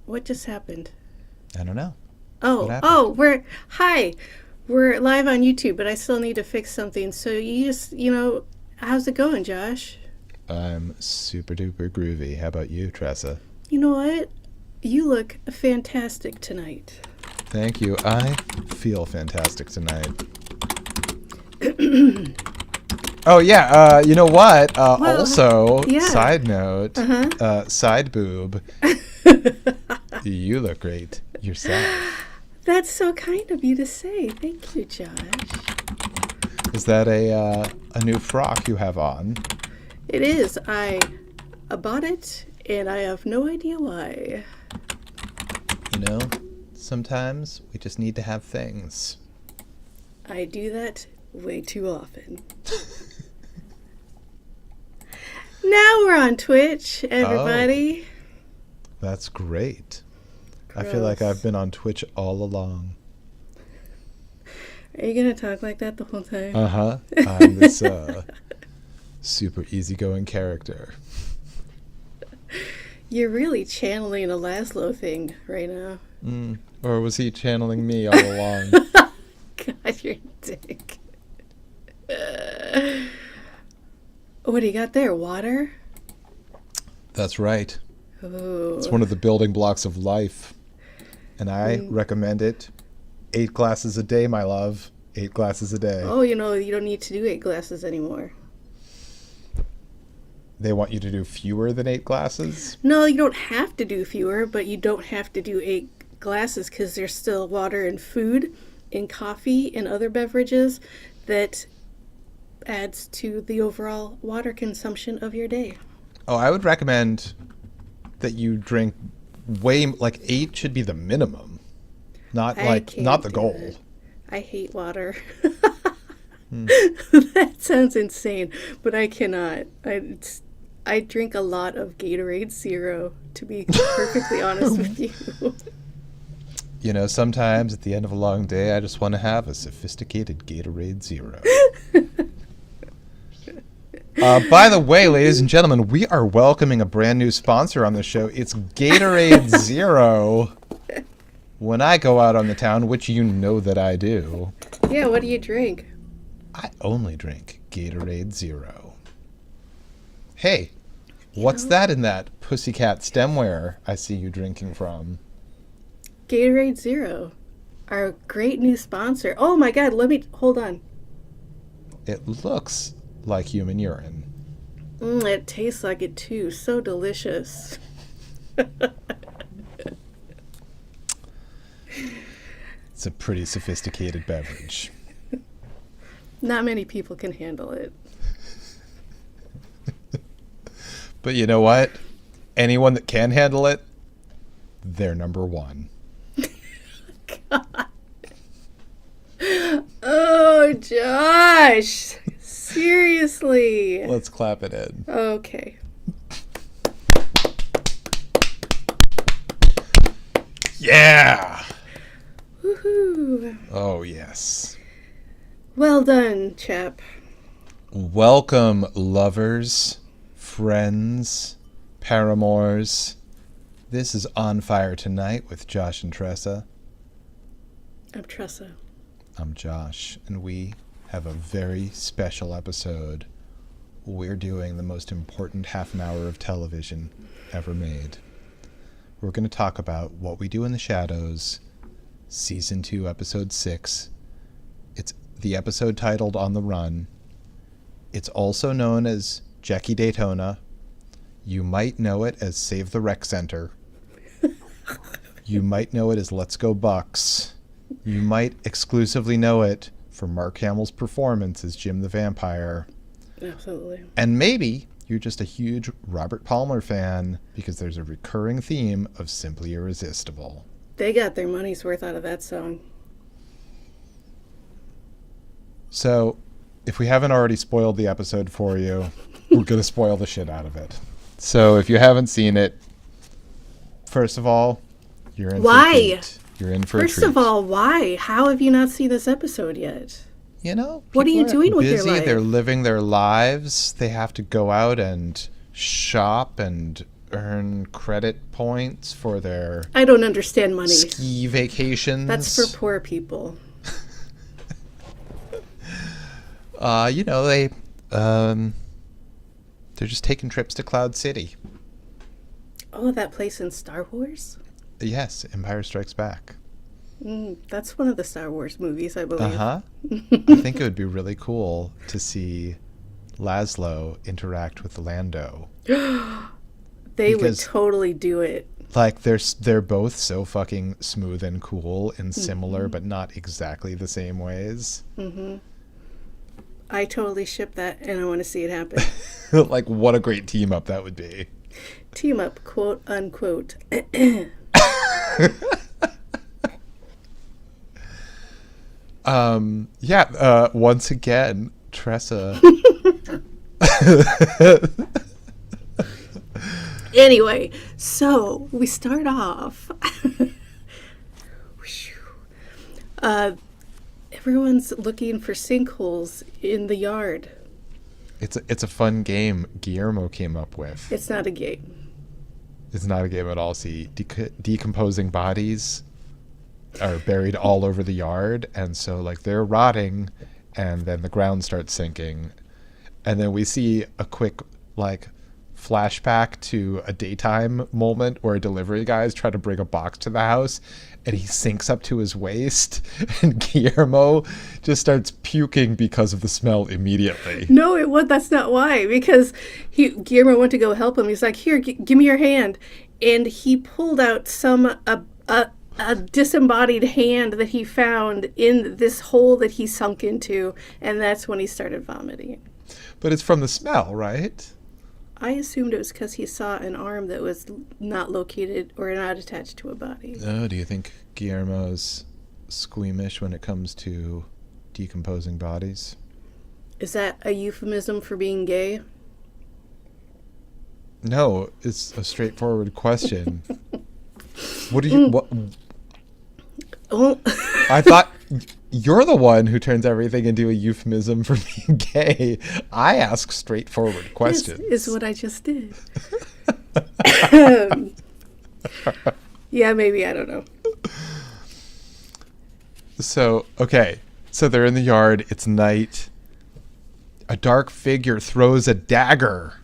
What just happened? I don't know. What Oh, happened? hi. We're live on YouTube, but I still need to fix something. So how's it going, Josh? I'm super duper groovy. How about you, Tressa? You know what? You look fantastic tonight. Thank you. I feel fantastic tonight. Oh, yeah. You know what? Well, Also, yeah. side note, Uh-huh. side boob, you look great yourself. That's so kind of you to say. Thank you, Josh. Is that a new frock you have on? It is. I bought it, and I have no idea why. You know, sometimes we just need to have things. I do that way too often. Now we're on Twitch, everybody. That's great. I feel like I've been on Twitch all along. Are you going to talk like that the whole time? Uh-huh. I'm this super easygoing character. You're really channeling a Laszlo thing right now. Or was he channeling me all along? God, you're a dick. What do you got there? Water? That's right. Oh. It's one of the building blocks of life. And I recommend it. 8 glasses a day, my love. 8 glasses a day. Oh, you don't need to do 8 glasses anymore. They want you to do fewer than 8 glasses? No, you don't have to do fewer, but you don't have to do 8 glasses because there's still water and food and coffee and other beverages that adds to the overall water consumption of your day. Oh, I would recommend that you drink like 8 should be the minimum. Not the goal. It. I hate water. That sounds insane, but I cannot. I drink a lot of Gatorade Zero, to be perfectly honest with you. You know, sometimes at the end of a long day, I just want to have a sophisticated Gatorade Zero. By the way, ladies and gentlemen, we are welcoming a brand new sponsor on the show. It's Gatorade Zero. When I go out on the town, which you know that I do. Yeah, what do you drink? I only drink Gatorade Zero. Hey, what's that in that pussycat stemware I see you drinking from? Gatorade Zero, our great new sponsor. Oh my God, hold on. It looks like human urine. It tastes like it too. So delicious. It's a pretty sophisticated beverage. Not many people can handle it. But you know what? Anyone that can handle it, they're number one. God. Oh, Josh. Seriously. Let's clap it in. Okay. Yeah! Woohoo. Oh, yes. Well done, chap. Welcome, lovers, friends, paramours. This is On Fire Tonight with Josh and Tressa. I'm Tressa. I'm Josh, and we have a very special episode. We're doing the most important half an hour of television ever made. We're going to talk about What We Do in the Shadows, Season 2, Episode 6. It's the episode titled On the Run. It's also known as Jackie Daytona. You might know it as Save the Rec Center. You might know it as Let's Go Bucks. You might exclusively know it for Mark Hamill's performance as Jim the Vampire. Absolutely. And maybe you're just a huge Robert Palmer fan because there's a recurring theme of Simply Irresistible. They got their money's worth out of that song. So, if we haven't already spoiled the episode for you, we're going to spoil the shit out of it. So, if you haven't seen it, first of all, you're in for a treat. You're in for a treat. First of all, why? How have you not seen this episode yet? You know, what are you doing with your life? They're living their lives. They have to go out and shop and earn credit points for their I don't understand money. ski vacations. That's for poor people. They're just taking trips to Cloud City. Oh, that place in Star Wars? Yes, Empire Strikes Back. That's one of the Star Wars movies, I believe. I think it would be really cool to see Laszlo interact with Lando. They would totally do it. Like they're both so fucking smooth and cool in similar but not exactly the same ways. Mm-hmm. I totally ship that, and I want to see it happen. Like, what a great team up that would be. Team up, quote unquote. Once again, Tressa. Anyway, so we start off. Everyone's looking for sinkholes in the yard. It's a fun game Guillermo came up with. It's not a game. It's not a game at all. See, decomposing bodies are buried all over the yard, and so like they're rotting, and then the ground starts sinking, and then we see a quick like flashback to a daytime moment where a delivery guy is trying to bring a box to the house, and he sinks up to his waist, and Guillermo just starts puking because of the smell immediately. No, that's not why. Because Guillermo went to go help him. He's like, "Here, give me your hand," and he pulled out a disembodied hand that he found in this hole that he sunk into, and that's when he started vomiting. But it's from the smell, right? I assumed it was because he saw an arm that was not located or not attached to a body. Oh, do you think Guillermo's squeamish when it comes to decomposing bodies? Is that a euphemism for being gay? No, it's a straightforward question. What do you... What? Oh. I thought you're the one who turns everything into a euphemism for being gay. I ask straightforward questions. This is what I just did. Yeah, maybe. I don't know. So, okay. So they're in the yard. It's night. A dark figure throws a dagger.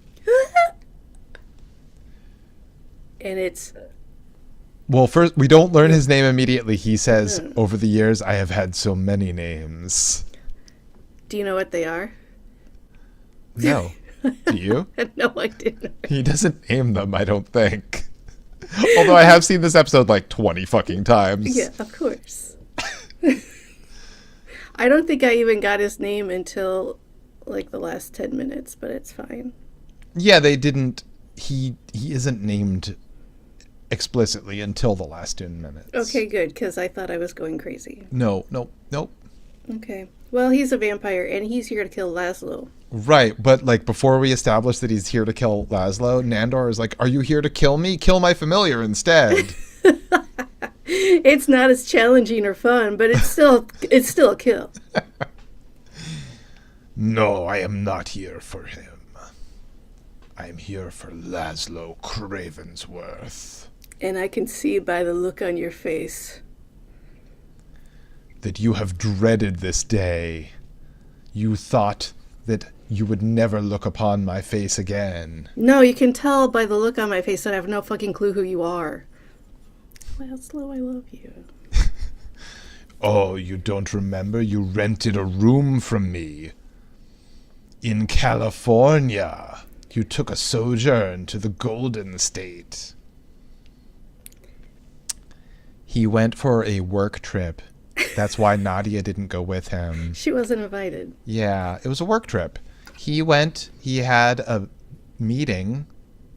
And it's... Well, first, we don't learn his name immediately. He says, over the years, I have had so many names. Do you know what they are? No. Do you? No, I didn't. He doesn't name them, I don't think. Although I have seen this episode like 20 fucking times. Yeah, of course. I don't think I even got his name until like the last 10 minutes, but it's fine. Yeah, they didn't... He isn't named explicitly until the last 10 minutes. Okay, good, because I thought I was going crazy. No. Okay. Well, he's a vampire, and he's here to kill Laszlo. Right, but like before we establish that he's here to kill Laszlo, Nandor is like, are you here to kill me? Kill my familiar instead. It's not as challenging or fun, but it's still a kill. No, I am not here for him. I am here for Laszlo Cravensworth. And I can see by the look on your face that you have dreaded this day. You thought that you would never look upon my face again. No, you can tell by the look on my face that I have no fucking clue who you are. Laszlo, I love you. Oh, you don't remember? You rented a room from me. In California. You took a sojourn to the Golden State. He went for a work trip. That's why Nadia didn't go with him. She wasn't invited. Yeah, it was a work trip. He had a meeting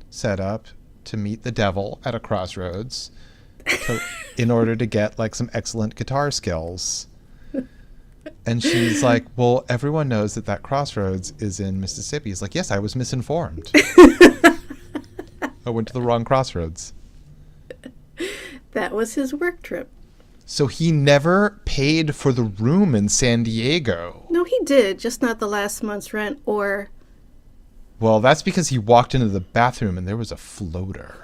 set up to meet the devil at a crossroads in order to get like some excellent guitar skills. And she's like, well, everyone knows that crossroads is in Mississippi. He's like, yes, I was misinformed. I went to the wrong crossroads. That was his work trip. So he never paid for the room in San Diego. No, he did, just not the last month's rent or Well, that's because he walked into the bathroom and there was a floater.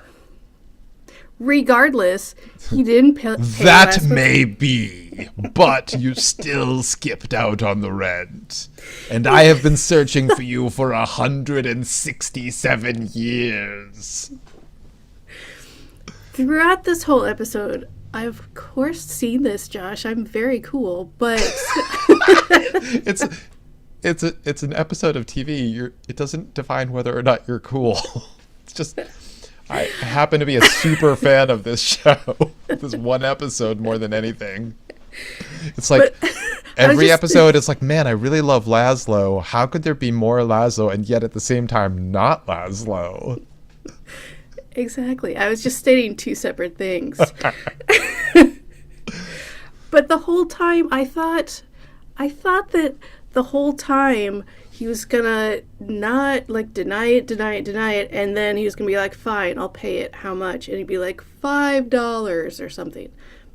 Regardless, he didn't pay That may be, but you still skipped out on the rent. And I have been searching for you for 167 years. Throughout this whole episode, I've of course seen this, Josh. I'm very cool, but It's an episode of TV. It doesn't define whether or not you're cool. It's just I happen to be a super fan of this show. This one episode more than anything. It's like every episode it's like, man, I really love Laszlo. How could there be more Laszlo and yet at the same time not Laszlo? Exactly. I was just stating two separate things. But the whole time I thought that the whole time he was gonna not like deny it, and then he was gonna be like, fine, I'll pay it. How much? And he'd be like $5 or something.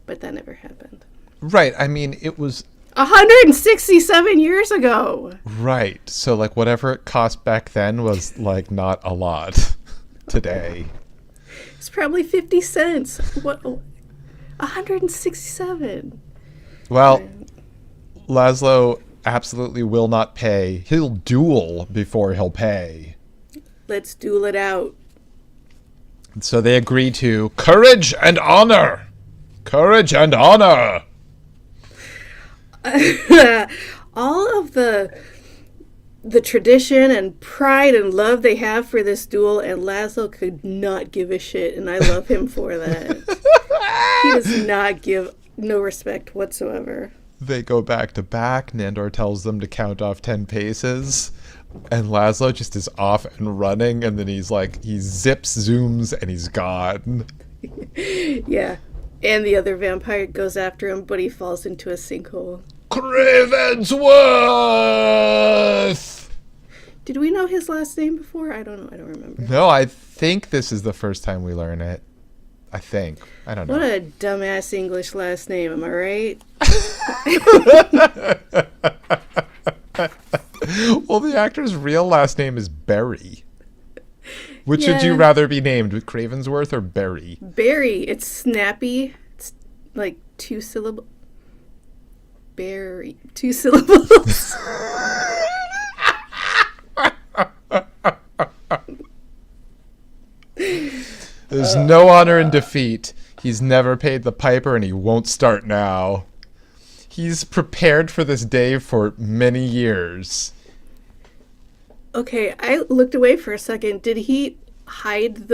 But that never happened. Right. I mean, it was 167 years ago. right. So like whatever it cost back then was like not a lot today. It's probably 50 cents. What? 167. Well, Laszlo absolutely will not pay. He'll duel before he'll pay. Let's duel it out. So they agree to courage and honor. Courage and honor. All of the tradition and pride and love they have for this duel, and Laszlo could not give a shit, and I love him for that. He does not give no respect whatsoever. They go back to back. Nandor tells them to count off 10 paces. And Laszlo just is off and running. And then he's like, he zips, zooms, and he's gone. Yeah. And the other vampire goes after him, but he falls into a sinkhole. Cravensworth! Did we know his last name before? I don't know. I don't remember. No, I think this is the first time we learn it. I think. I don't know. What a dumbass English last name, am I right? Well, the actor's real last name is Barry. Which would you Yeah. rather be named, Cravensworth or Barry? Barry. It's snappy. It's like 2 syllables. Barry. 2 syllables. There's no honor in defeat. He's never paid the piper and he won't start now. He's prepared for this day for many years. Okay, I looked away for a second. Did he hide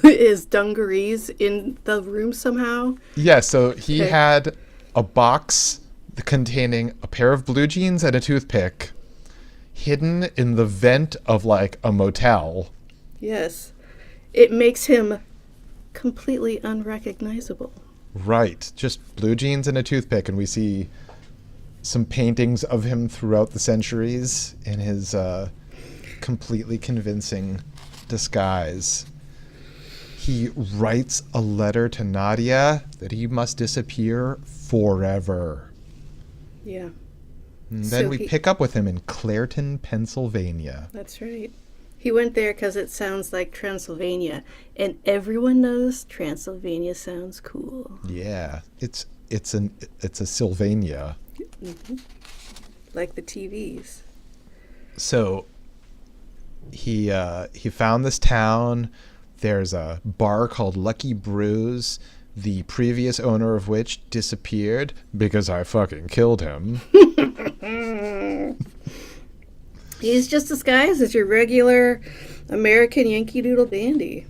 his dungarees in the room somehow? Yeah, so he Okay. had a box containing a pair of blue jeans and a toothpick hidden in the vent of like a motel. Yes. It makes him completely unrecognizable. Right, just blue jeans and a toothpick, and we see some paintings of him throughout the centuries in his completely convincing disguise. He writes a letter to Nadia that he must disappear forever. Yeah, And then So we he- pick up with him in Clairton, Pennsylvania. that's right. He went there because it sounds like Transylvania, and everyone knows Transylvania sounds cool. Yeah, it's a Sylvania. Like the TVs. So he found this town. There's a bar called Lucky Brews, the previous owner of which disappeared because I fucking killed him. He's just disguised as your regular American Yankee Doodle dandy.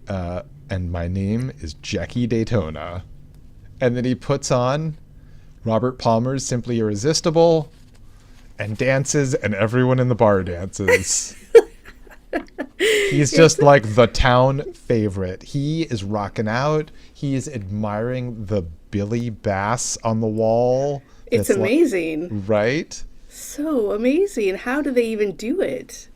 And my name is Jackie Daytona. And then he puts on Robert Palmer's Simply Irresistible and dances, and everyone in the bar dances. He's just like the town favorite. He is rocking out. He is admiring the Billy Bass on the wall. It's That's amazing. right? So amazing. How do they even do it?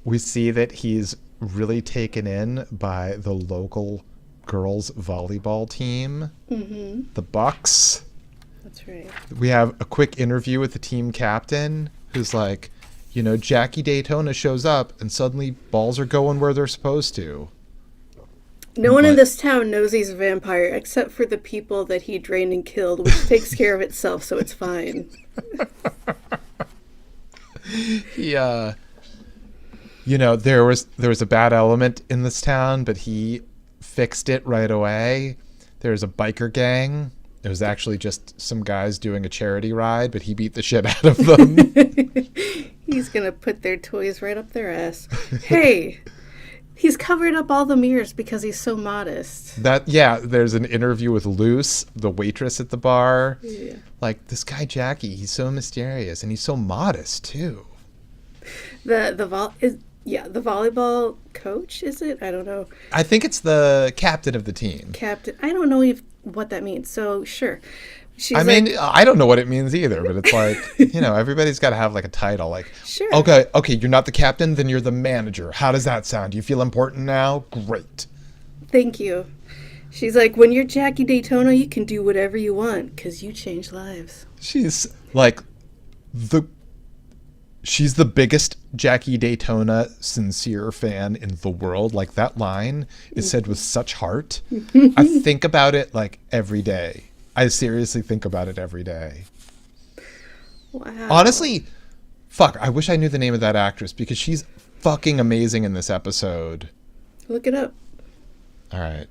We see that he's really taken in by the local girls volleyball team, the Bucks. That's right. We have a quick interview with the team captain who's like, Jackie Daytona shows up and suddenly balls are going where they're supposed to. No one in But- this town knows he's a vampire except for the people that he drained and killed, which takes care of itself, so it's fine. Yeah. There was a bad element in this town, but he fixed it right away. There's a biker gang. It was actually just some guys doing a charity ride, but he beat the shit out of them. He's gonna put their toys right up their ass. Hey, he's covered up all the mirrors because he's so modest. There's an interview with Luce, the waitress at the bar. Yeah. Like, this guy Jackie, he's so mysterious and he's so modest too. The volleyball coach, is it? I don't know. I think it's the captain of the team. Captain. I don't know what that means. So sure. She's I don't know what it means either, but it's like, everybody's got to have like a title. Like, sure. Okay, you're not the captain, then you're the manager. How does that sound? Do you feel important now? Great. Thank you. She's like, when you're Jackie Daytona, you can do whatever you want because you change lives. She's like she's the biggest Jackie Daytona sincere fan in the world. Like, that line is said with such heart. I think about it like every day. I seriously think about it every day. Wow. Honestly, I wish I knew the name of that actress because she's fucking amazing in this episode. Look it up. All right.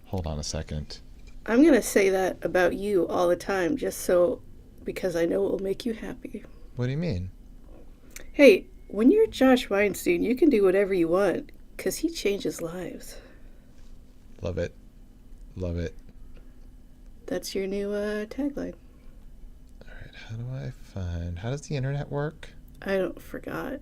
Hold on a second. I'm going to say that about you all the time because I know it will make you happy. What do you mean? Hey, when you're Josh Weinstein, you can do whatever you want because he changes lives. Love it. Love it. That's your new tagline. All right. How does the internet work? I forgot.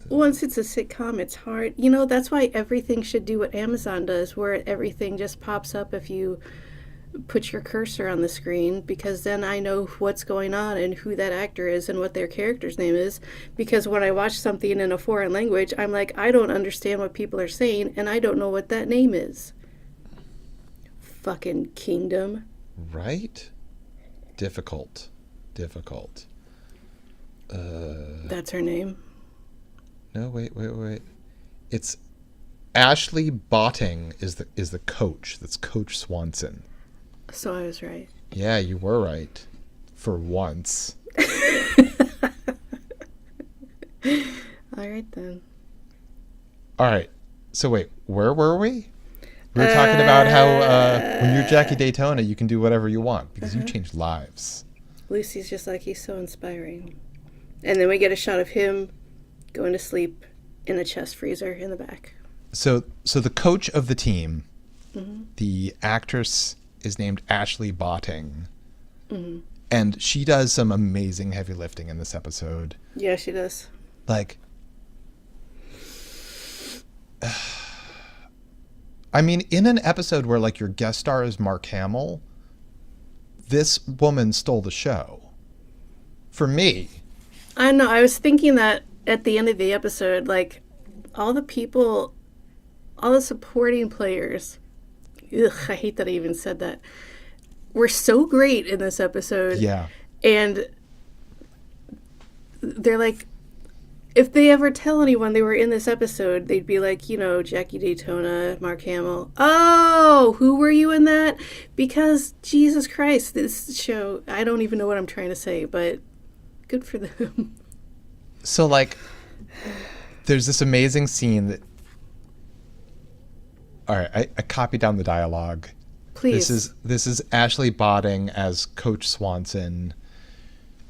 Once it's a sitcom, it's hard. That's why everything should do what Amazon does, where everything just pops up if you put your cursor on the screen, because then I know what's going on and who that actor is and what their character's name is. Because when I watch something in a foreign language, I'm like, I don't understand what people are saying, and I don't know what that name is. Fucking kingdom. Right? Difficult. That's her name. No, wait. It's Ashley Botting is the coach. That's Coach Swanson. So I was right. Yeah, you were right. For once. All right, then. All right. So wait, where were we? We were talking about how when you're Jackie Daytona, you can do whatever you want because you change lives. Lucy's just like, he's so inspiring. And then we get a shot of him going to sleep in a chest freezer in the back. So the coach of the team, the actress is named Ashley Botting. Mm-hmm. And she does some amazing heavy lifting in this episode. Yeah, she does. Like, I mean, in an episode where like your guest star is Mark Hamill, this woman stole the show. For me. I know. I was thinking that at the end of the episode, like, all the supporting players, I hate that I even said that, were so great in this episode. Yeah. And they're like, if they ever tell anyone they were in this episode, they'd be like, Jackie Daytona, Mark Hamill. Oh, who were you in that? Because, Jesus Christ, this show, I don't even know what I'm trying to say, but good for them. So, like, there's this amazing scene that... All right, I copied down the dialogue. Please. This is Ashley Botting as Coach Swanson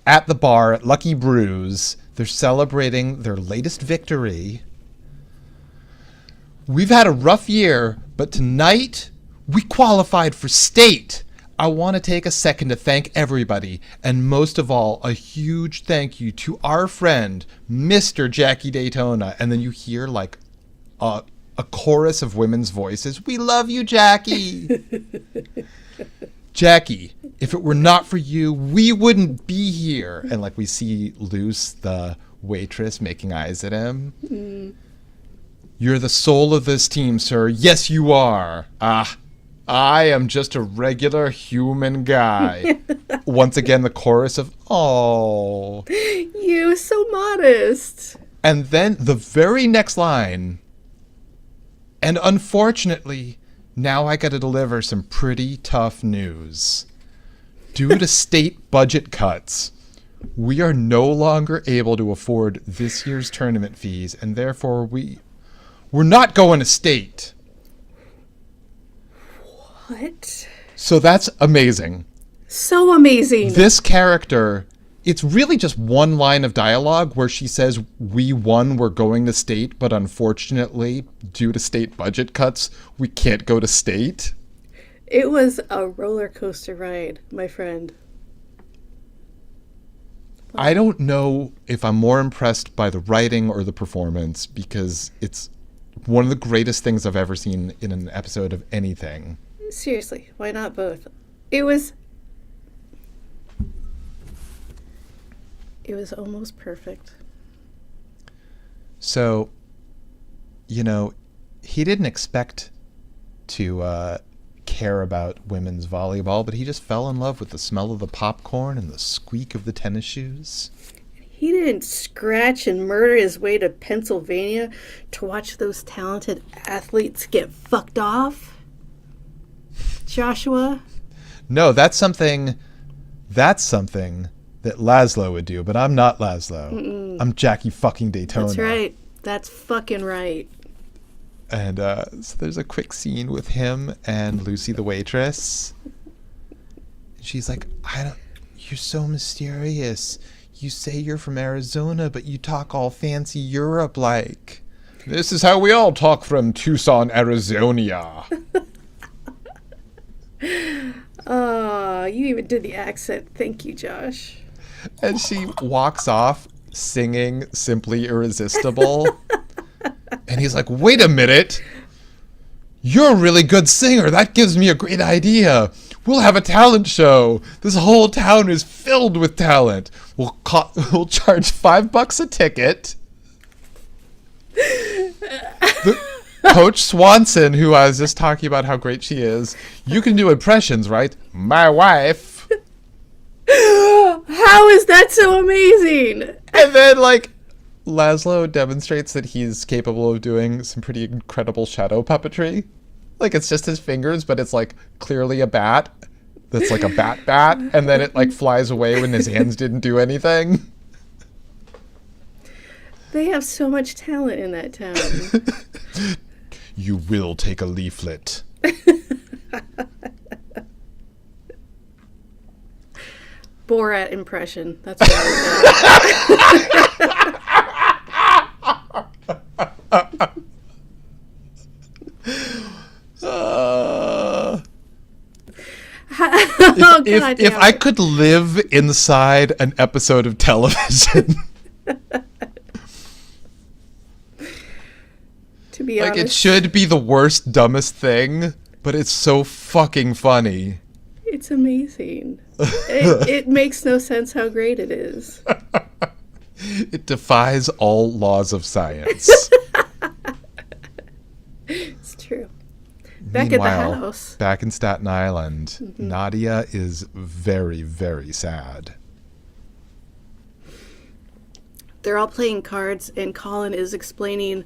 at the bar at Lucky Brews. They're celebrating their latest victory. We've had a rough year, but tonight we qualified for state. I want to take a second to thank everybody, and most of all, a huge thank you to our friend, Mr. Jackie Daytona. And then you hear like a chorus of women's voices. We love you, Jackie. Jackie, if it were not for you, we wouldn't be here. And like we see Luce, the waitress, making eyes at him. You're the soul of this team, sir. Yes, you are. I am just a regular human guy. Once again, the chorus of, oh. You so modest. And then the very next line, and unfortunately, now I got to deliver some pretty tough news. Due to state budget cuts, we are no longer able to afford this year's tournament fees, and therefore we're not going to state. What? So that's amazing. So amazing. This character, it's really just one line of dialogue where she says, we won, we're going to state, but unfortunately, due to state budget cuts, we can't go to state. It was a roller coaster ride, my friend. I don't know if I'm more impressed by the writing or the performance, because it's one of the greatest things I've ever seen in an episode of anything. Seriously, why not both? It was almost perfect. So, he didn't expect to care about women's volleyball, but he just fell in love with the smell of the popcorn and the squeak of the tennis shoes. He didn't scratch and murder his way to Pennsylvania to watch those talented athletes get fucked off. Joshua? No, that's something that Laszlo would do, but I'm not Laszlo. Mm-mm. I'm Jackie fucking Daytona. That's right. That's fucking right. And so there's a quick scene with him and Lucy the waitress. She's like, you're so mysterious. You say you're from Arizona, but you talk all fancy Europe like. This is how we all talk from Tucson, Arizona. Oh, you even did the accent. Thank you, Josh. And she walks off singing Simply Irresistible. And he's like, wait a minute. You're a really good singer. That gives me a great idea. We'll have a talent show. This whole town is filled with talent. We'll charge $5 a ticket. Coach Swanson, who I was just talking about how great she is, you can do impressions, right? My wife. How is that so amazing? And then, Laszlo demonstrates that he's capable of doing some pretty incredible shadow puppetry. It's just his fingers, but it's, clearly a bat that's like a bat, and then it, flies away when his hands didn't do anything. They have so much talent in that town. You will take a leaflet. Borat impression. That's what I If I could live inside an episode of television, to be honest, it should be the worst, dumbest thing, but it's so fucking funny. It's amazing. It makes no sense how great it is. It defies all laws of science. It's true. Back at the house. Back in Staten Island, Nadia is very, very sad. They're all playing cards, and Colin is explaining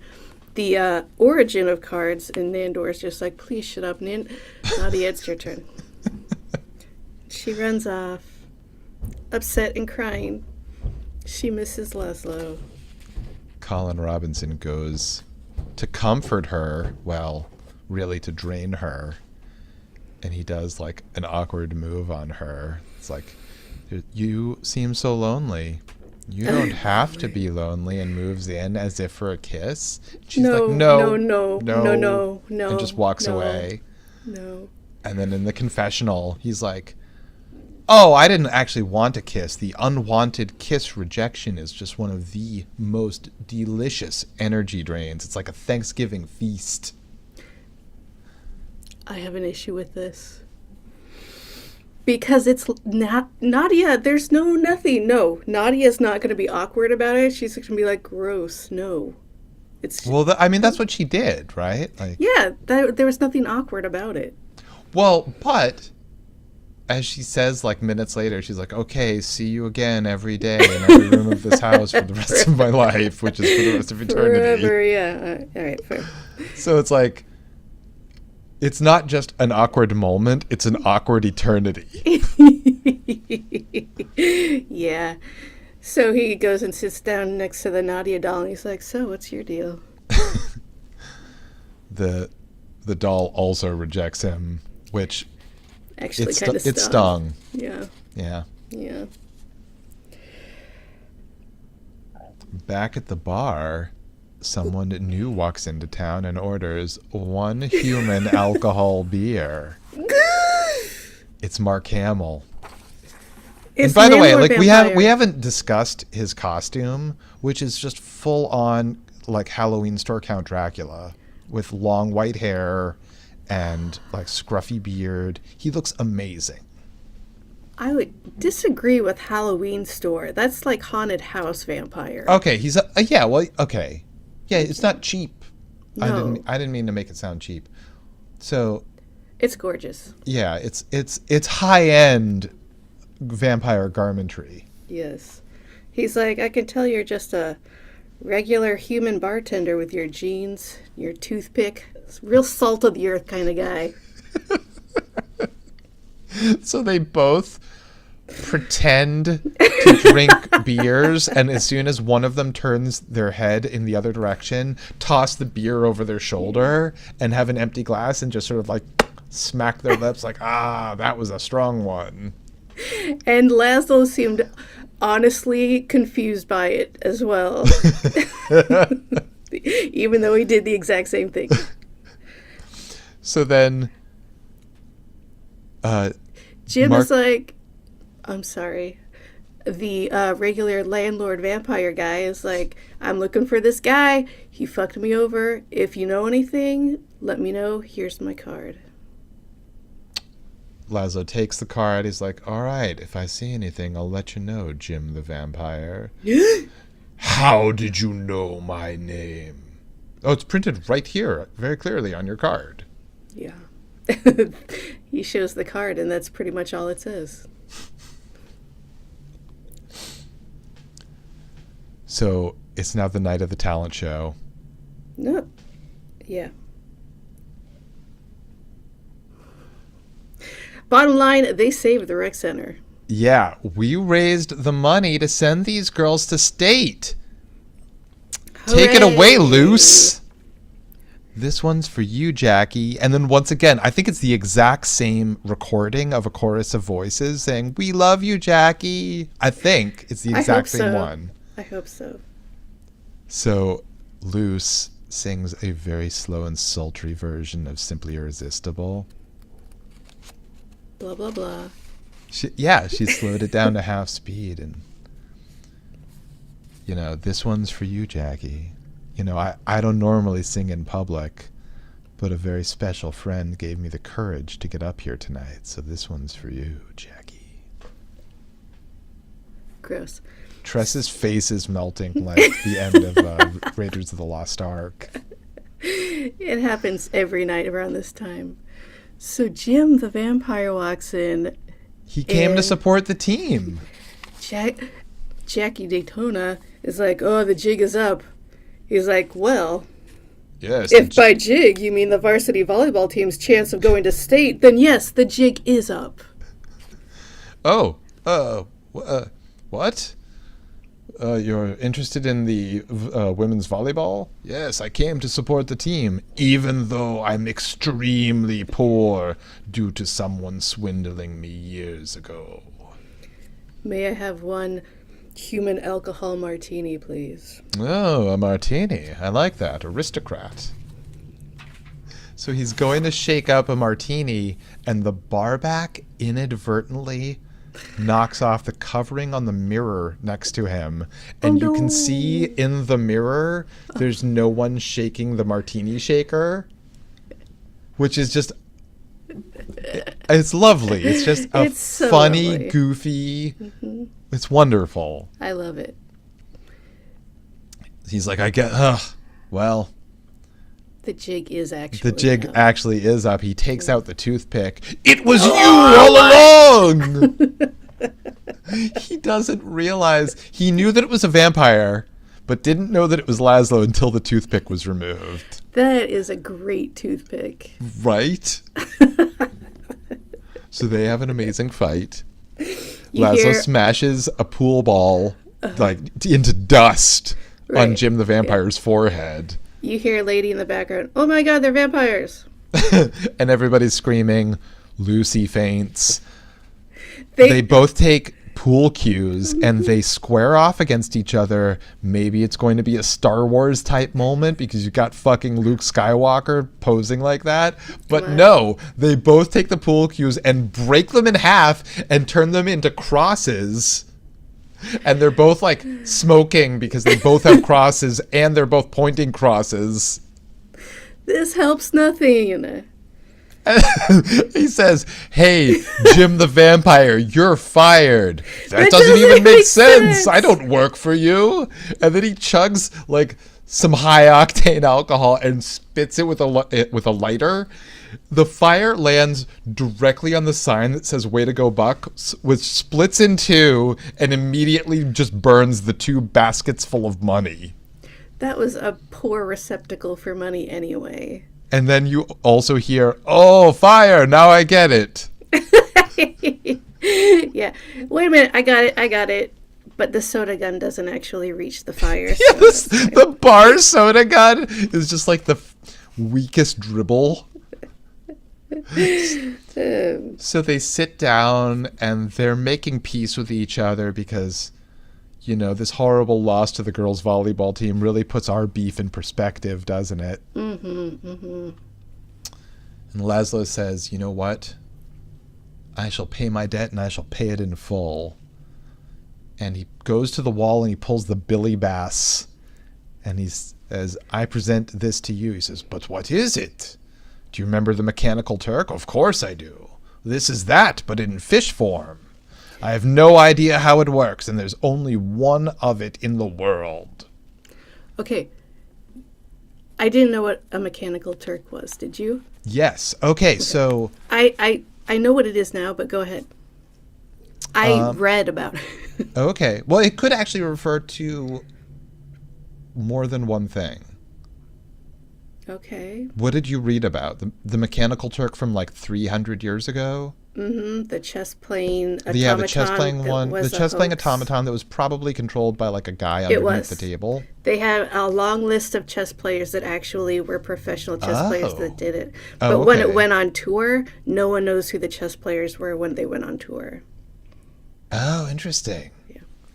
the origin of cards, and Nandor's just like, please shut up, Nadia, it's your turn. She runs off, upset and crying. She misses Laszlo. Colin Robinson goes to comfort her, well, really to drain her. And he does an awkward move on her. It's like, you seem so lonely. You don't have to be lonely, and moves in as if for a kiss. She's no, no. And just walks away. No. And then in the confessional, he's like, oh, I didn't actually want a kiss. The unwanted kiss rejection is just one of the most delicious energy drains. It's like a Thanksgiving feast. I have an issue with this. Because it's not Nadia, there's nothing. No, Nadia's not going to be awkward about it. She's going to be like, gross. No. It's Well, that's what she did, right? Yeah, there was nothing awkward about it. Well, but as she says, like minutes later, she's like, "Okay, see you again every day in every room of this house for the rest of my life," which is for the rest of eternity. Forever, yeah. All right, fair. So it's like, it's not just an awkward moment; it's an awkward eternity. Yeah. So he goes and sits down next to the Nadia doll, and he's like, "So, what's your deal?" The doll also rejects him, which Actually, kind of it stung. Yeah. Yeah. Yeah. Back at the bar, someone new walks into town and orders 1 human alcohol beer. It's Mark Hamill. And by the way, like we haven't discussed his costume, which is just full on like Halloween store Count Dracula with long white hair and like scruffy beard. He looks amazing. I would disagree with Halloween store. That's like haunted house vampire. Okay, he's okay. Yeah, it's not cheap. No. I didn't mean to make it sound cheap. So It's gorgeous. yeah, it's high end vampire garmentry. Yes. He's like, I can tell you're just a regular human bartender with your jeans, your toothpick. It's real salt of the earth kind of guy. So they both pretend to drink beers, and as soon as one of them turns their head in the other direction, toss the beer over their shoulder and have an empty glass and just sort of like smack their lips like, that was a strong one. And Laszlo seemed honestly confused by it as well. Even though he did the exact same thing. So then Jim is like, I'm sorry. The regular landlord vampire guy is like, I'm looking for this guy. He fucked me over. If you know anything, let me know. Here's my card. Laszlo takes the card. He's like, all right, if I see anything, I'll let you know, Jim the vampire. How did you know my name? Oh, it's printed right here, very clearly on your card. Yeah. He shows the card, and that's pretty much all it says. So it's now the night of the talent show. No. Yeah. Bottom line, they saved the rec center. Yeah, we raised the money to send these girls to state. Hooray. Take it away, Luce. This one's for you, Jackie. And then once again, I think it's the exact same recording of a chorus of voices saying, we love you, Jackie. I think it's the exact same one. I hope so. So Luce sings a very slow and sultry version of Simply Irresistible. Blah, blah, blah. She slowed it down to half speed. And, this one's for you, Jackie. I don't normally sing in public, but a very special friend gave me the courage to get up here tonight. So this one's for you, Jackie. Gross. Tress's face is melting like the end of Raiders of the Lost Ark. It happens every night around this time. So Jim the vampire walks in. He came to support the team. Jackie Daytona is like, oh, the jig is up. He's like, well, yes. If by jig you mean the varsity volleyball team's chance of going to state, then yes, the jig is up. Oh, what? You're interested in the women's volleyball? Yes, I came to support the team, even though I'm extremely poor due to someone swindling me years ago. May I have one human alcohol martini, please? Oh, a martini. I like that. Aristocrat. So he's going to shake up a martini, and the barback inadvertently knocks off the covering on the mirror next to him. And you can see in the mirror, there's no one shaking the martini shaker, which is just... It's lovely. It's just a so funny, lovely. goofy... It's wonderful. I love it. He's like, well, The jig is actually The jig up. actually is up. He takes out the toothpick. It was you all along! He doesn't realize. He knew that it was a vampire, but didn't know that it was Laszlo until the toothpick was removed. That is a great toothpick. Right? So they have an amazing fight. You Laszlo hear- smashes a pool ball like into dust on Right. Jim the Vampire's forehead. You hear a lady in the background, oh my god, they're vampires. And everybody's screaming. Lucy faints. They both take pool cues and they square off against each other. Maybe it's going to be a Star Wars type moment because you got fucking Luke Skywalker posing like that. But no, they both take the pool cues and break them in half and turn them into crosses. And they're both like smoking because they both have crosses and they're both pointing crosses. This helps nothing. He says, "Hey, Jim the Vampire, you're fired." That doesn't doesn't even make make sense. sense. I don't work for you. And then he chugs like some high octane alcohol and spits it with a lighter. The fire lands directly on the sign that says "Way to go, Buck," which splits in two and immediately just burns the two baskets full of money. That was a poor receptacle for money anyway. And then you also hear, "Oh, fire, now I get it." Yeah. Wait a minute, I got it. But the soda gun doesn't actually reach the fire. Yeah, the bar soda gun is just like the weakest dribble. So they sit down and they're making peace with each other because, you know, this horrible loss to the girls' volleyball team really puts our beef in perspective, doesn't it? And Laszlo says, "You know what? I shall pay my debt and I shall pay it in full." And he goes to the wall and he pulls the Billy Bass and he says, "I present this to you." He says, "But what is it? Do you remember the Mechanical Turk?" "Of course I do. This is that, but in fish form. I have no idea how it works, and there's only one of it in the world." Okay. I didn't know what a mechanical Turk was. Did you? Yes. Okay, so I know what it is now, but go ahead. I read about it. okay. Well, it could actually refer to more than one thing. Okay. What did you read about? The Mechanical Turk from like 300 years ago? The chess playing automaton. Yeah, the chess playing that one. was The a chess playing hoax. automaton that was probably controlled by like a guy underneath was. the table. They had a long list of chess players that actually were professional chess players that did it. But Oh, when it okay. went on tour, no one knows who the chess players were when they went on tour. Oh, interesting.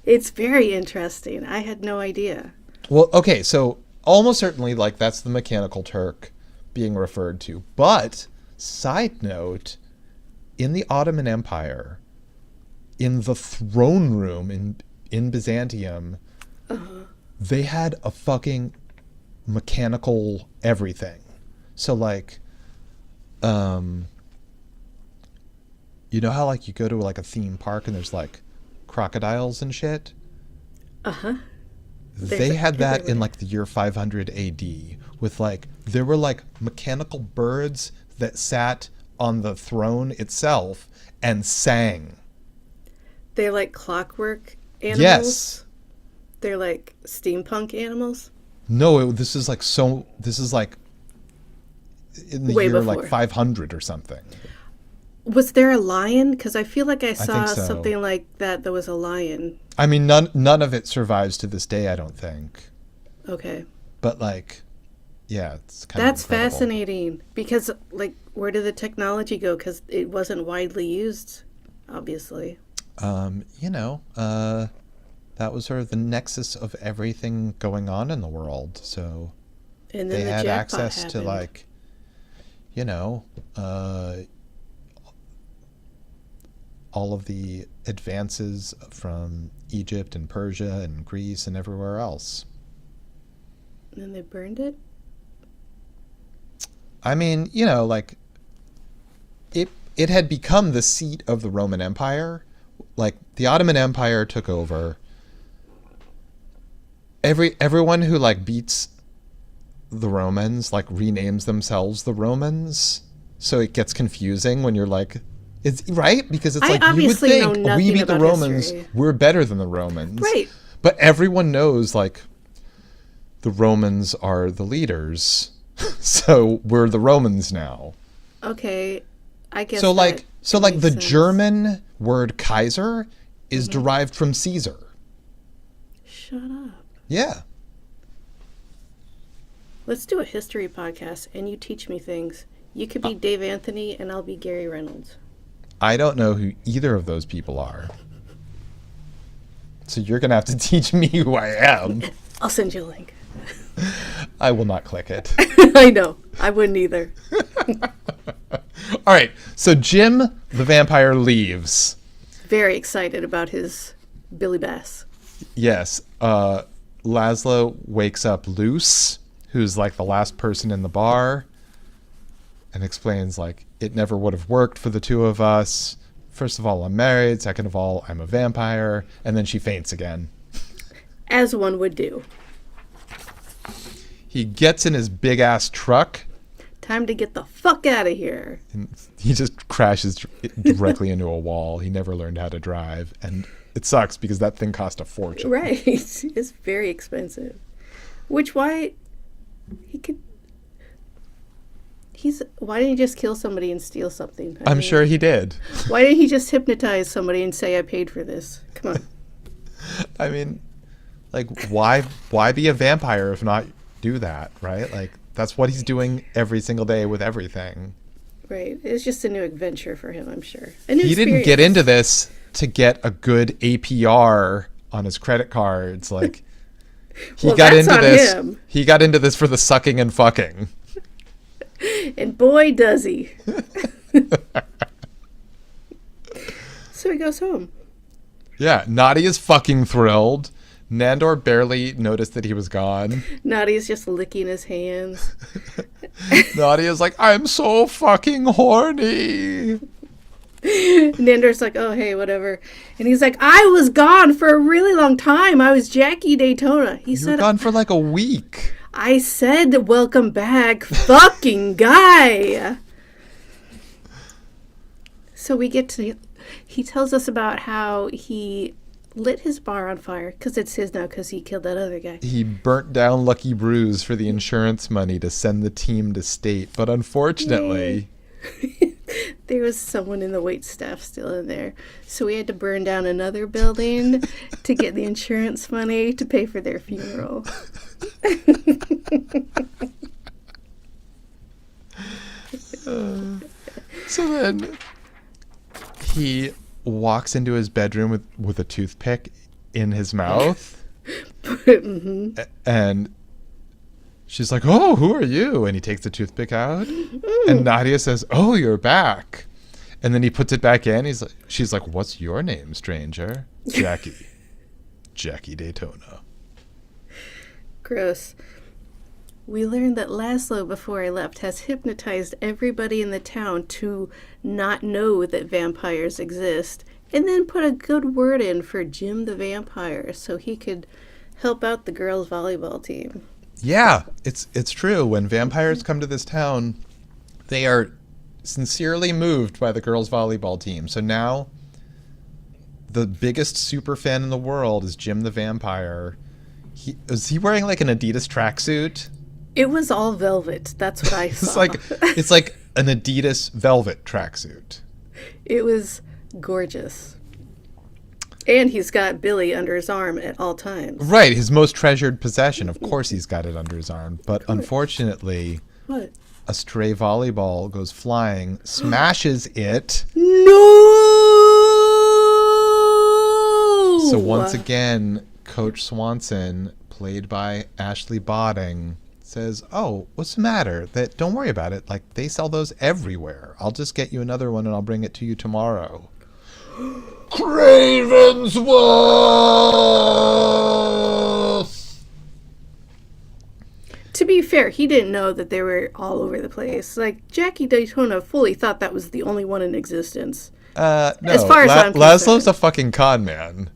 It's very interesting. I had no idea. Well, okay, so almost certainly like that's the Mechanical Turk being referred to. But side note, in the Ottoman Empire, in the throne room in Byzantium, they had a fucking mechanical everything. So like, you know how like you go to like a theme park and there's like crocodiles and shit? They had that in like the year 500 AD with like, there were like mechanical birds that sat on the throne itself and sang. They're like clockwork animals. Yes. They're like steampunk animals. No, this is like in the Way year before. like 500 or something. Was there a lion? Because I feel like I saw think so. something like that. There was a lion. I mean, none of it survives to this day, I don't think. Okay. But like, yeah, it's kind That's of incredible. fascinating because, like, where did the technology go? Because it wasn't widely used, obviously. You know, that was sort of the nexus of everything going on in the world. So And then they the had jackpot access to happened. like, you know, all of the advances from Egypt and Persia and Greece and everywhere else. And then they burned it. I mean, you know, like it had become the seat of the Roman Empire. Like the Ottoman Empire took over. Everyone who like beats the Romans, like, renames themselves the Romans. So it gets confusing when you're like, it's right? Because it's I like, you would obviously know think we nothing beat the about Romans, history. we're better than the Romans. Right. But everyone knows, like, the Romans are the leaders. So we're the Romans now. Okay. I guess So that like the makes sense. German word Kaiser is derived from Caesar. Shut up. Yeah. Let's do a history podcast and you teach me things. You could be Dave Anthony and I'll be Gary Reynolds. I don't know who either of those people are. So you're going to have to teach me who I am. I'll send you a link. I will not click it. I know. I wouldn't either. All right. So Jim the vampire leaves. Very excited about his Billy Bass. Yes. Laszlo wakes up Luce, who's like the last person in the bar, and explains, like, it never would have worked for the two of us. First of all, I'm married. Second of all, I'm a vampire. And then she faints again. As one would do. He gets in his big ass truck. Time to get the fuck out of here. And he just crashes directly into a wall. He never learned how to drive. And it sucks because that thing cost a fortune. Right. It's very expensive. Why didn't he just kill somebody and steal something? I'm sure he did. Why didn't he just hypnotize somebody and say, I paid for this? Come on. I mean, like, why be a vampire if not do that, right? Like, that's what he's doing every single day with everything. Right. It's just a new adventure for him, I'm sure. A new He didn't experience. get into this to get a good APR on his credit cards. Like, he Well, got that's into on this. him. He got into this for the sucking and fucking. And boy, does he. So he goes home. Yeah, Nadi is fucking thrilled. Nandor barely noticed that he was gone. Nadi's just licking his hands. Nadi is like, I'm so fucking horny. Nandor's like, oh, hey, whatever. And he's like, I was gone for a really long time. I was Jackie Daytona. He You were said, gone for like a week. I said, welcome back, fucking guy. So we get to, he tells us about how he lit his bar on fire, because it's his now, because he killed that other guy. He burnt down Lucky Brews for the insurance money to send the team to state. But unfortunately, There was someone in the wait staff still in there. So we had to burn down another building to get the insurance money to pay for their funeral. so then he walks into his bedroom with a toothpick in his mouth. Mm-hmm. And she's like, oh, who are you? And he takes the toothpick out. And Nadia says, oh, you're back. And then he puts it back in. She's like, what's your name, stranger? Jackie. Jackie Daytona. Gross. We learned that Laszlo, before I left, has hypnotized everybody in the town to not know that vampires exist, and then put a good word in for Jim the vampire so he could help out the girls' volleyball team. Yeah, it's true. When vampires come to this town, they are sincerely moved by the girls' volleyball team. So now the biggest super fan in the world is Jim the vampire. Is he wearing like an Adidas tracksuit? It was all velvet. That's what I saw. It's like an Adidas velvet tracksuit. It was gorgeous. And he's got Billy under his arm at all times. Right, his most treasured possession. Of course he's got it under his arm. But unfortunately, What? a stray volleyball goes flying, smashes it. No! So once again, Coach Swanson, played by Ashley Botting, says, oh, what's the matter? Don't worry about it. Like, they sell those everywhere. I'll just get you another one and I'll bring it to you tomorrow. Cravensworth! To be fair, he didn't know that they were all over the place. Like, Jackie Daytona fully thought that was the only one in existence. No, As far as I'm Laszlo's concerned. a fucking con man.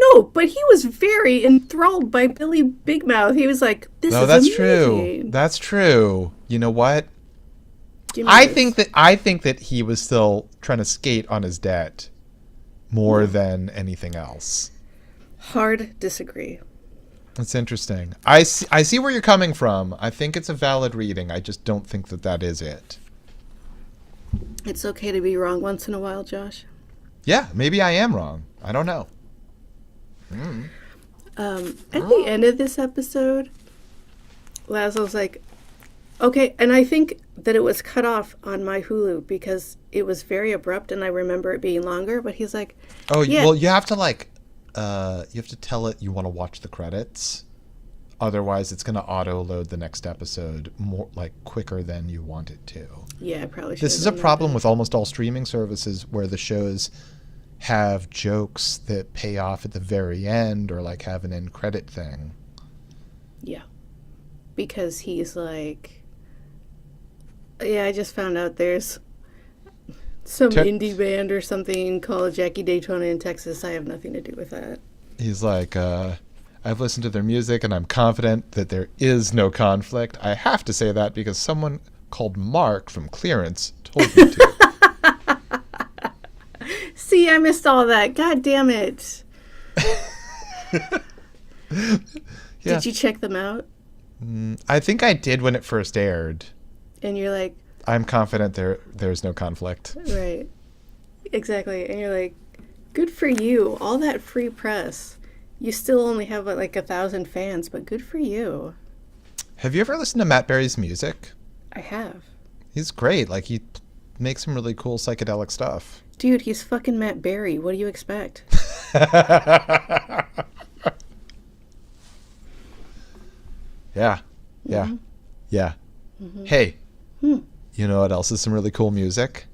No, but he was very enthralled by Billy Big Mouth. He was like, "This No, is that's true. amazing." That's true. You know what? Give me I this. think that he was still trying to skate on his debt more than anything else. Hard disagree. That's interesting. I see where you're coming from. I think it's a valid reading. I just don't think that that is it. It's okay to be wrong once in a while, Josh. Yeah, maybe I am wrong. I don't know. At the end of this episode, Laszlo's like, okay, and I think that it was cut off on my Hulu because it was very abrupt and I remember it being longer, but he's like, Oh, yeah. well, you have to tell it you want to watch the credits. Otherwise, it's going to auto load the next episode more like quicker than you want it to. Yeah, I probably should. This is a problem with almost all streaming services where the shows have jokes that pay off at the very end or like have an end credit thing. Yeah. Because he's like, yeah, I just found out there's some indie band or something called Jackie Daytona in Texas. I have nothing to do with that. He's like, I've listened to their music and I'm confident that there is no conflict. I have to say that because someone called Mark from Clearance told me to. See, I missed all that. God damn it. Yeah. Did you check them out? I think I did when it first aired. And you're like, I'm confident there's no conflict. right. Exactly. And you're like, good for you. All that free press. You still only have like 1,000 fans, but good for you. Have you ever listened to Matt Berry's music? I have. He's great. Like, he makes some really cool psychedelic stuff. Dude, he's fucking Matt Berry. What do you expect? Yeah. Yeah. Mm-hmm. Yeah. Mm-hmm. Hey, you know what else is some really cool music?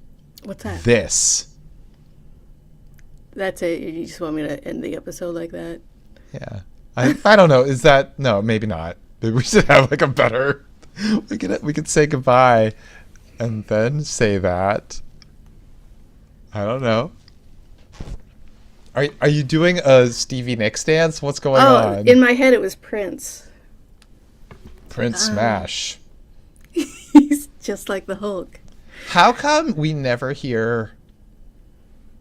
What's that? This. That's it. You just want me to end the episode like that? Yeah. I don't know. Is that... No, maybe not. Maybe we should have like a better... We could say goodbye and then say that. I don't know. Are you doing a Stevie Nicks dance? What's going on? In my head it was Prince. Prince Smash. He's just like the Hulk. How come we never hear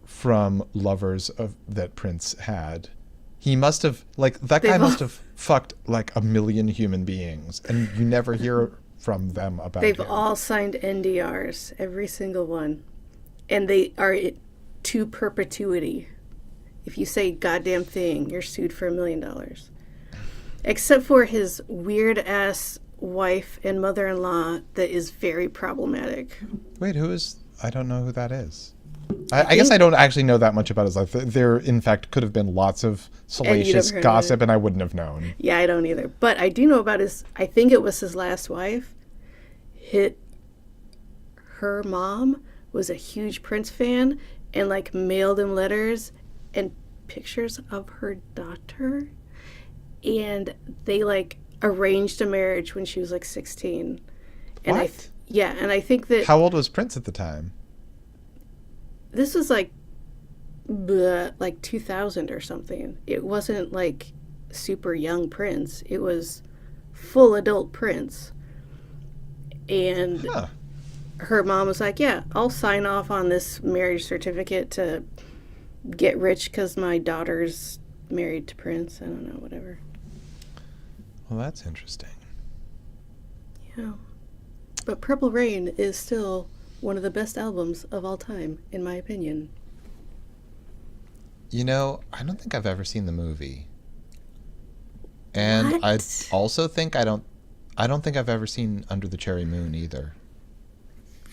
from lovers that Prince had? He must have, like, that guy must have fucked like 1 million human beings, and you never hear from them about it. They've all signed NDRs, every single one. And they are to perpetuity. If you say goddamn thing, you're sued for $1 million. Except for his weird-ass wife and mother-in-law that is very problematic. Wait, who is... I don't know who that is. I guess I don't actually know that much about his life. There, in fact, could have been lots of salacious gossip, and I wouldn't have known. Yeah, I don't either. But I do know about his... I think it was his last wife. Her mom was a huge Prince fan and, like, mailed him letters and pictures of her daughter. And they, like, arranged a marriage when she was, like, 16. And What? and I think that... How old was Prince at the time? This was like 2000 or something. It wasn't like super young Prince. It was full adult Prince. And her mom was like, yeah, I'll sign off on this marriage certificate to get rich because my daughter's married to Prince. I don't know, whatever. Well, that's interesting. Yeah. But Purple Rain is still one of the best albums of all time, in my opinion. You know, I don't think I've ever seen the movie. And What? I also think I don't think I've ever seen Under the Cherry Moon either.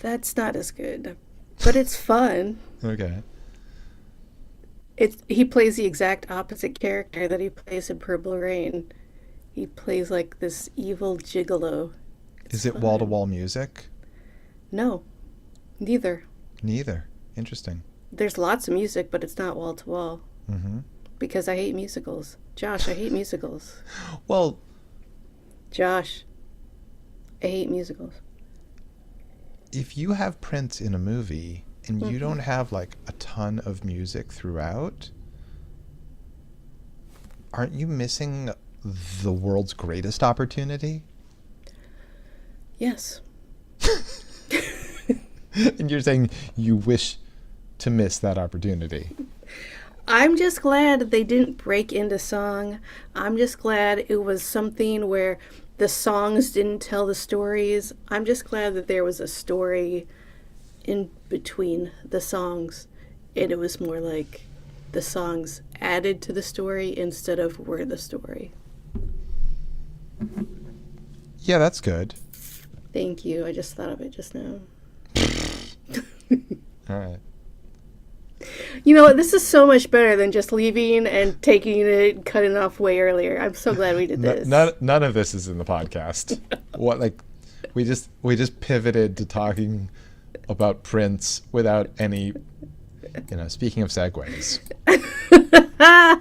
That's not as good. But it's fun. Okay. He plays the exact opposite character that he plays in Purple Rain. He plays like this evil gigolo. Is it wall-to-wall music? No, neither. Neither. Interesting. There's lots of music, but it's not wall-to-wall. Mm-hmm. Because I hate musicals. Josh, I hate musicals. Well, Josh, I hate musicals. if you have Prince in a movie and you don't have like a ton of music throughout, aren't you missing the world's greatest opportunity? Yes. And you're saying you wish to miss that opportunity. I'm just glad they didn't break into song. I'm just glad it was something where the songs didn't tell the stories. I'm just glad that there was a story in between the songs, and it was more like the songs added to the story instead of were the story. Yeah, that's good. Thank you. I just thought of it just now. All right. You know what? This is so much better than just leaving and taking it, cutting off way earlier. I'm so glad we did this. None of this is in the podcast. What, like, we just pivoted to talking about Prince without any, speaking of segues.